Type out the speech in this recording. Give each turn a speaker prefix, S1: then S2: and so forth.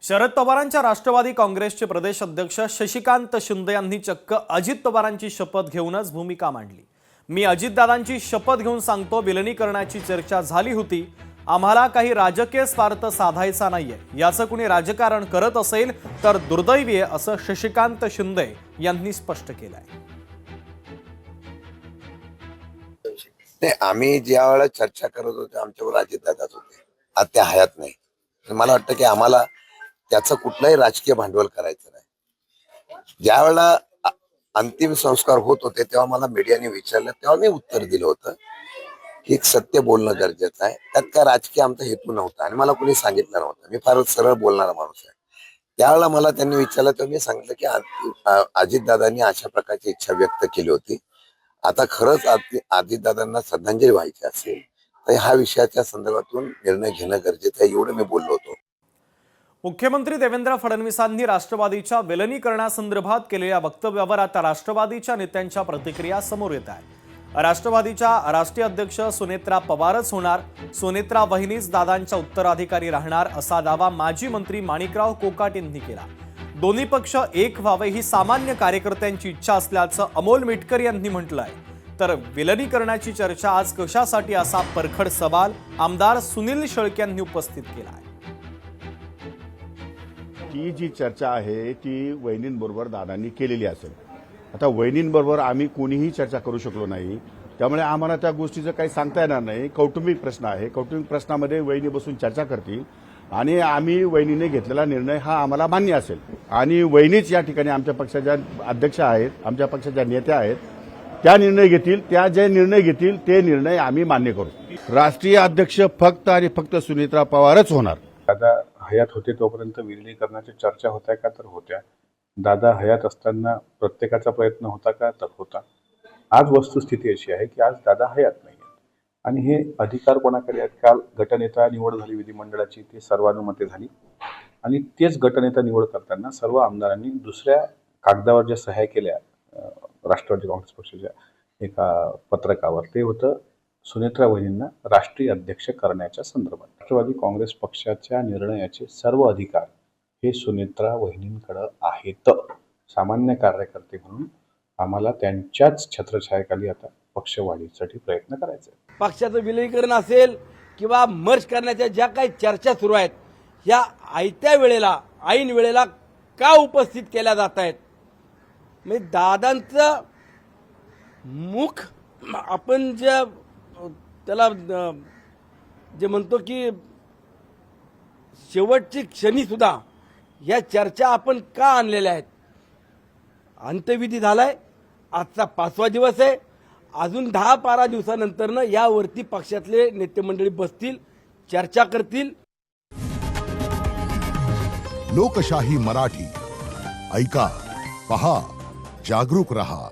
S1: शरद पवारांच्या राष्ट्रवादी काँग्रेसचे प्रदेश अध्यक्ष शशिकांत शिंदे यांनी चक्क अजित पवारांची शपथ घेऊनच भूमिका मांडली। मी अजितदादांची शपथ घेऊन सांगतो, विलीनीकरणाची चर्चा झाली होती। आम्हाला काही राजकीय स्वार्थ साधायचा नाहीये। याचं कुणी राजकारण करत असेल तर दुर्दैवी आहे, असं शशिकांत शिंदे यांनी स्पष्ट केलंय।
S2: आम्ही ज्या वेळेला चर्चा करत होतो आमच्यावर अजितदादाच होते, आज त्या हयात नाही। मला वाटतं की आम्हाला त्याचं कुठलंही राजकीय भांडवल करायचं नाही। ज्या वेळेला अंतिम संस्कार होत होते तेव्हा मला मीडियाने विचारलं, तेव्हा मी उत्तर दिलं होतं की एक सत्य बोलणं गरजेचं आहे, त्यात काय राजकीय आमचा हेतू नव्हता आणि मला कोणी सांगितलं नव्हतं। मी फार सरळ बोलणारा माणूस आहे। त्यावेळेला मला त्यांनी विचारलं तेव्हा मी सांगितलं की अजितदादांनी अशा प्रकारची इच्छा व्यक्त केली होती। आता खरंच अजितदादांना श्रद्धांजली व्हायची असेल तर ह्या विषयाच्या संदर्भातून निर्णय घेणं गरजेचं आहे, एवढं मी बोललो होतो।
S1: मुख्यमंत्री देवेंद्र फडणवीसांनी राष्ट्रवादीच्या विलीनीकरणासंदर्भात केलेल्या वक्तव्यावर आता राष्ट्रवादीच्या नेत्यांच्या प्रतिक्रिया समोर येत आहेत। राष्ट्रवादीच्या राष्ट्रीय अध्यक्ष सुनेत्रा पवारच होणार, सुनेत्रा वहिनीच दादांच्या उत्तराधिकारी राहणार असा दावा माजी मंत्री माणिकराव कोकाट यांनी केला। दोन्ही पक्ष एक व्हावे ही सामान्य कार्यकर्त्यांची इच्छा असल्याचं अमोल मिटकर यांनी म्हटलंय। तर विलीनीकरणाची चर्चा आज कशासाठी असा परखड सवाल आमदार सुनील शेळके यांनी उपस्थित केला आहे।
S3: ती जी चर्चा आहे ती वहिनींबरोबर दादांनी केलेली असेल। आता वहिनींबरोबर आम्ही कोणीही चर्चा करू शकलो नाही, त्यामुळे आम्हाला त्या गोष्टीचं काही सांगता येणार नाही। कौटुंबिक प्रश्न आहे, कौटुंबिक प्रश्नामध्ये वहिनी बसून चर्चा करतील आणि आम्ही वहिनीने घेतलेला निर्णय हा आम्हाला मान्य असेल आणि वहिनीच या ठिकाणी आमच्या पक्षाच्या अध्यक्ष आहेत, आमच्या पक्षाच्या नेत्या आहेत, त्या निर्णय घेतील, त्या जे निर्णय घेतील ते निर्णय आम्ही मान्य करू। राष्ट्रीय अध्यक्ष फक्त आणि फक्त सुनेत्रा पवारच होणार।
S4: दादा हयात होते तोपर्यंत विलीनीकरणाची चर्चा होत्या का, तर होत्या। दादा हयात असताना प्रत्येकाचा प्रयत्न होता का, तर होता। आज वस्तुस्थिती अशी आहे की आज दादा हयात नाही आणि हे अधिकार कोणाकडे आहेत। काल गटनेता निवड झाली विधिमंडळाची, ती सर्वानुमते झाली आणि तेच गटनेता निवड करताना सर्व आमदारांनी दुसऱ्या कागदावर ज्या सह्या केल्या राष्ट्रवादी काँग्रेस पक्षाच्या एका पत्रकावर, ते होतं सुनेत्रा वहिनींना राष्ट्रीय अध्यक्ष करण्याच्या संदर्भात। राष्ट्रवादी काँग्रेस पक्षाच्या निर्णयाचे सर्व अधिकार हे सुनेत्रा वहिनींकडे आहेत। सामान्य कार्यकर्ते म्हणून आम्हाला त्यांच्याच छत्रछायाखाली आता पक्षवाढीसाठी प्रयत्न करायचे।
S5: पक्षाचं विलीनीकरण असेल किंवा मर्ज करण्याच्या ज्या काही चर्चा सुरू आहेत, या आयत्या वेळेला ऐन वेळेला का उपस्थित केल्या जात आहेत? म्हणजे दादांचं मुख आपण जे त्याला जे म्हणतो की शेवटची क्षणी सुद्धा या चर्चा आपण का आणलेल्या आहेत? अंत्यविधी झालाय, आजचा 5वा दिवस आहे। अजून 10-12 दिवसानंतर यावरती पक्षातले नेते मंडळी बसतील, चर्चा करतील।
S6: लोकशाही मराठी ऐका, पहा, जागरूक रहा।